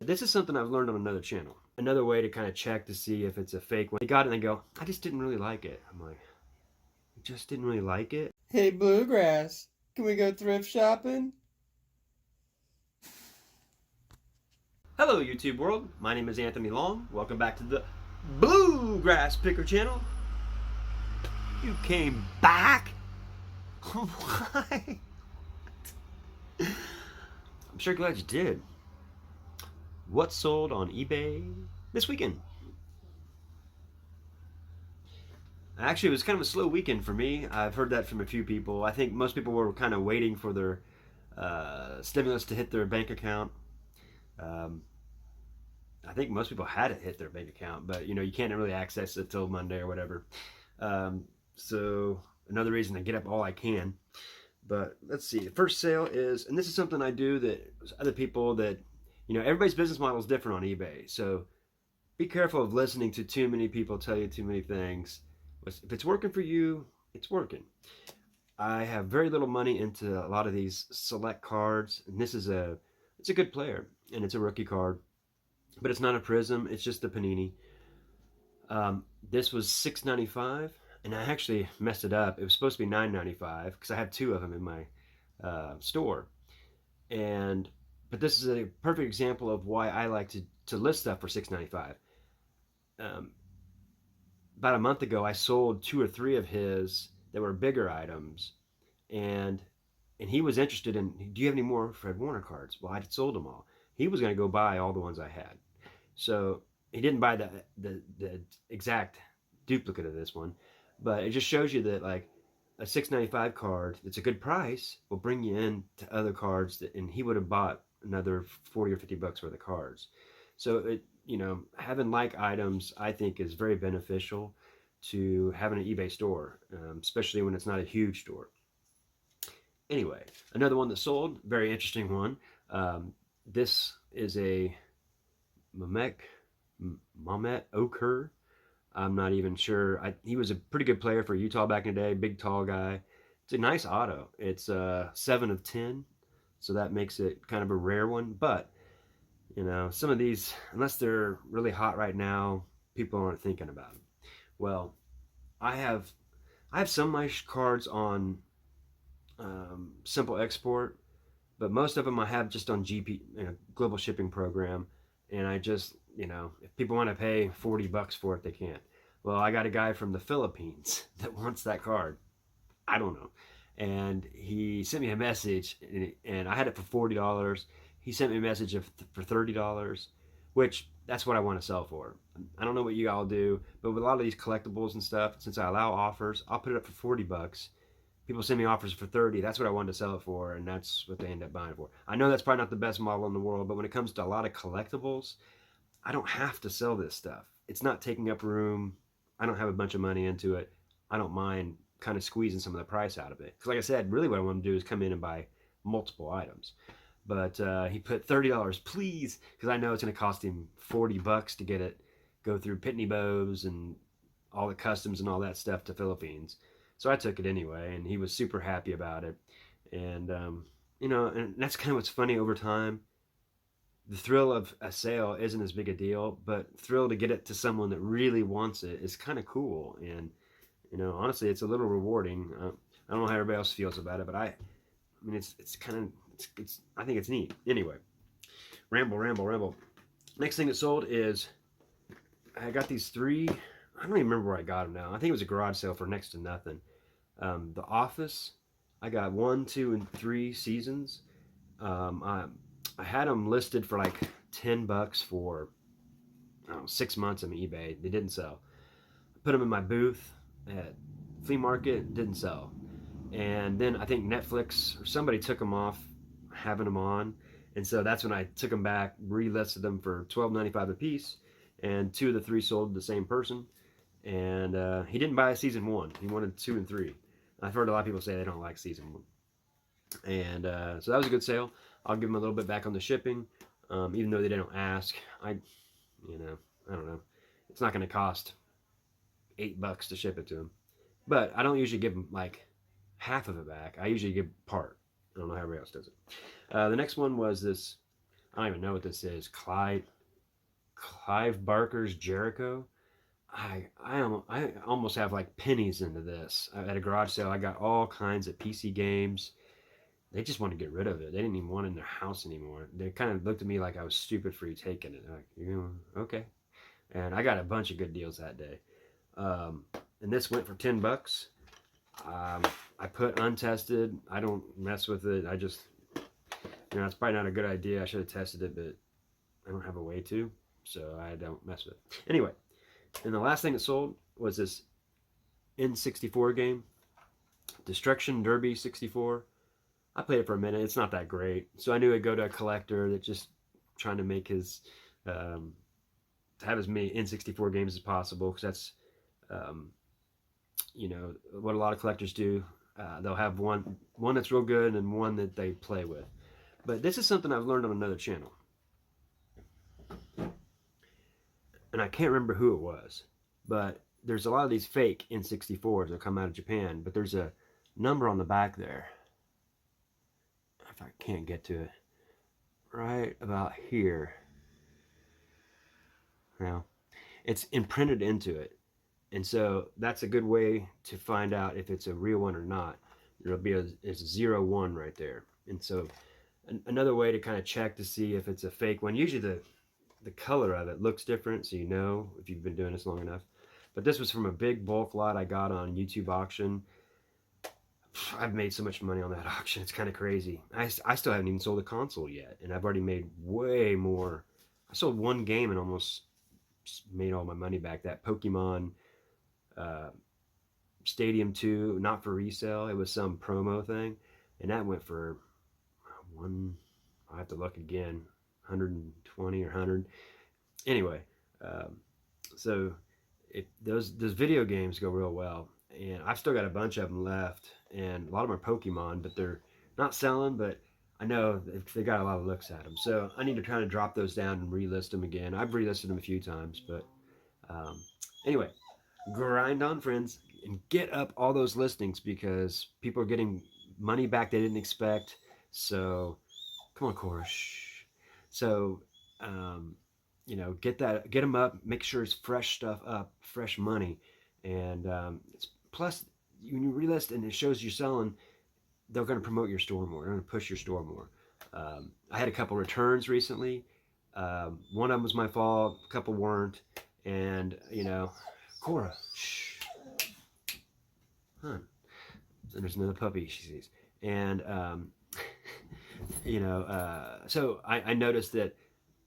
This is something I've learned on another channel. Another way to kind of check to see if it's a fake one. They got it and they go, I just didn't really like it. I'm like, you just didn't really like it? Hey, Bluegrass, can we go thrift shopping? Hello, YouTube world. My name is Anthony Long. Welcome back to the Bluegrass Picker channel. You came back? Why? I'm sure glad you did. What sold on eBay this weekend? Actually, it was kind of a slow weekend for me. I've heard that from a few people. I think most people were kind of waiting for their stimulus to hit their bank account. Um, I think most people had it hit their bank account, but you can't really access it till Monday or whatever. So another reason to get up all I can. But let's see. The first sale is, and this is something I do that other people that, everybody's business model is different on eBay. So be careful of listening to too many people tell you too many things. If it's working for you, it's working. I have very little money into a lot of these select cards, and it's a good player, and it's a rookie card, but it's not a Prism. It's just a Panini. This was $6.95, and I actually messed it up. It was supposed to be $9.95 because I have two of them in my store, but this is a perfect example of why I like to list stuff for $6.95. About a month ago, I sold two or three of his that were bigger items, and he was interested in, do you have any more Fred Warner cards? Well, I sold them all. He was going to go buy all the ones I had. So he didn't buy the exact duplicate of this one, but it just shows you that like a $6.95 card that's a good price will bring you in to other cards and he would have bought another 40 or 50 bucks worth of cards. So having like items I think is very beneficial to having an eBay store, especially when it's not a huge store. Anyway, another one that sold, very interesting one. This is a Mamet Okur. I'm not even sure. He was a pretty good player for Utah back in the day, big tall guy. It's a nice auto. It's 7 of 10, so that makes it kind of a rare one. But some of these, unless they're really hot right now, people aren't thinking about them. Well, I have some of my cards on simple export, but most of them I have just on GP, global shipping program, and I just, if people want to pay 40 bucks for it, they can't. Well, I got a guy from the Philippines that wants that card. I don't know. And he sent me a message, and I had it for $40. He sent me a message for $30, which that's what I want to sell for. I don't know what you all do, but with a lot of these collectibles and stuff, since I allow offers, I'll put it up for 40 bucks. People send me offers for 30. That's what I wanted to sell it for, and that's what they end up buying it for. I know that's probably not the best model in the world, but when it comes to a lot of collectibles, I don't have to sell this stuff. It's not taking up room. I don't have a bunch of money into it. I don't mind kind of squeezing some of the price out of it. Because like I said, really what I want to do is come in and buy multiple items. But he put $30, please, because I know it's going to cost him 40 bucks to get it, go through Pitney Bowes and all the customs and all that stuff to Philippines. So I took it anyway, and he was super happy about it. And, and that's kind of what's funny over time. The thrill of a sale isn't as big a deal, but thrill to get it to someone that really wants it is kind of cool. And, honestly, it's a little rewarding. I don't know how everybody else feels about it, but I mean, it's kind of, I think it's neat. Anyway, ramble. Next thing that sold is, I got these three, I don't even remember where I got them now. I think it was a garage sale for next to nothing. The Office, I got 1, 2, and 3 seasons. I had them listed for like 10 bucks for, I don't know, 6 months on eBay. They didn't sell. I put them in my booth at flea market, didn't sell. And then I think Netflix or somebody took them off having them on, and so that's when I took them back, relisted them for $12.95 a piece, and 2 of the 3 sold to the same person. And he didn't buy season 1. He wanted 2 and 3. I've heard a lot of people say they don't like season 1. And so that was a good sale. I'll give them a little bit back on the shipping, even though they didn't ask. I don't know. It's not going to cost $8 to ship it to them. But I don't usually give them like half of it back. I usually give part. I don't know how everybody else does it. The next one was this. I don't even know what this is. Clive Barker's Jericho. I almost have like pennies into this. At a garage sale, I got all kinds of PC games. They just want to get rid of it. They didn't even want it in their house anymore. They kind of looked at me like I was stupid for you taking it. Like, okay. And I got a bunch of good deals that day. Um, and this went for $10. I put untested. I don't mess with it. I just, it's probably not a good idea. I should have tested it, but I don't have a way to, so I don't mess with it. Anyway, and the last thing that sold was this N64 game, Destruction Derby 64. I played it for a minute. It's not that great, so I knew I'd go to a collector that just trying to make his to have as many N64 games as possible, because that's what a lot of collectors do. They'll have one that's real good and one that they play with. But this is something I've learned on another channel, and I can't remember who it was, but there's a lot of these fake N64s that come out of Japan, but there's a number on the back there. If I can't get to it, right about here. Now, it's imprinted into it, and so that's a good way to find out if it's a real one or not. There'll be a 01 right there, and so another way to kind of check to see if it's a fake one. Usually the color of it looks different, so you know if you've been doing this long enough. But this was from a big bulk lot I got on YouTube auction. I've made so much money on that auction. It's kind of crazy. I still haven't even sold a console yet, and I've already made way more. I sold one game and almost made all my money back. That Pokemon Stadium 2, not for resale. It was some promo thing, and that went for I have to look again, 120 or 100. Anyway, so those video games go real well, and I've still got a bunch of them left, and a lot of them are Pokemon, but they're not selling, but I know they got a lot of looks at them, so I need to try to drop those down and relist them again. I've relisted them a few times, but anyway, grind on, friends, and get up all those listings, because people are getting money back they didn't expect. So come on, Cora. Shh. So get them up, make sure it's fresh stuff up, fresh money, and plus when you relist and it shows you're selling, they're going to promote your store more. They're going to push your store more. I had a couple returns recently. One of them was my fault, a couple weren't, and Cora, shh, huh? And there's another puppy she sees, and so I noticed that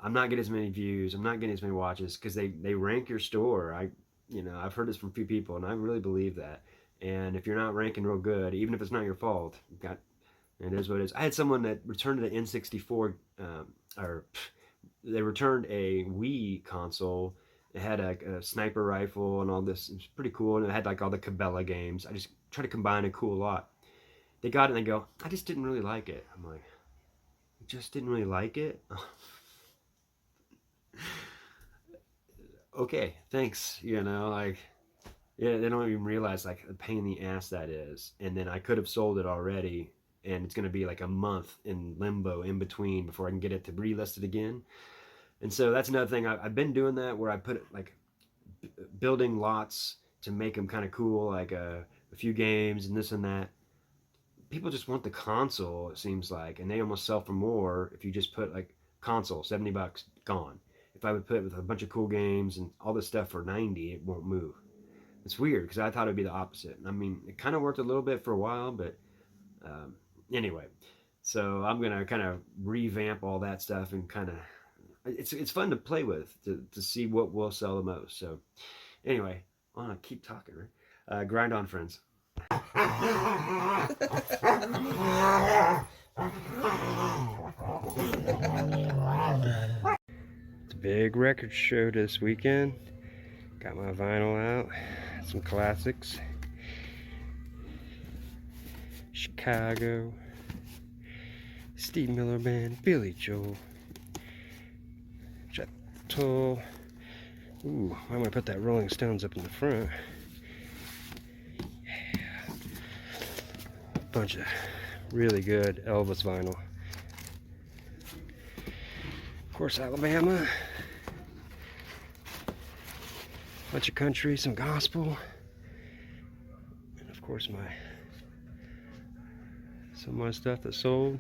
I'm not getting as many views, I'm not getting as many watches, because they rank your store. I've heard this from a few people, and I really believe that. And if you're not ranking real good, even if it's not your fault, it is what it is. I had someone that returned the N64, they returned a Wii console. It had a sniper rifle and all this. It was pretty cool, and it had like all the Cabela games. I just try to combine a cool lot. They got it and they go, I just didn't really like it. I'm like, you just didn't really like it? Okay, thanks. They don't even realize like the pain in the ass that is. And then I could have sold it already, and it's going to be like a month in limbo in between before I can get it to relist it again. And so that's another thing. I've been doing that, where I put like building lots to make them kind of cool, like a few games and this and that. People just want the console, it seems like, and they almost sell for more if you just put like console, $70, gone. If I would put it with a bunch of cool games and all this stuff for 90, it won't move. It's weird, because I thought it'd be the opposite. I mean, it kind of worked a little bit for a while, but anyway. So I'm gonna kind of revamp all that stuff, and kind of it's fun to play with, to see what will sell the most. So anyway, I want to keep talking, right? Grind on, friends. It's a big record show this weekend. Got my vinyl out, some classics. Chicago, Steve Miller Band, Billy Joel, Jet Toll. Ooh, I'm gonna put that Rolling Stones up in the front. Yeah. Bunch of really good Elvis vinyl. course, Alabama. Bunch of country, some gospel. And of course, some of my stuff that sold.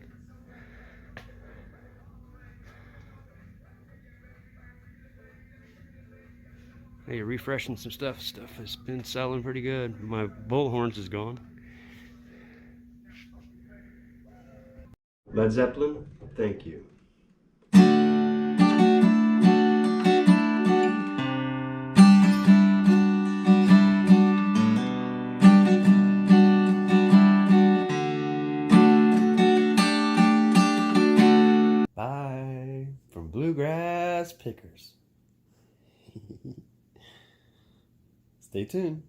Hey, refreshing some stuff. Stuff has been selling pretty good. My bullhorns is gone. Led Zeppelin, thank you. Bye from Bluegrass Pickers. Stay tuned.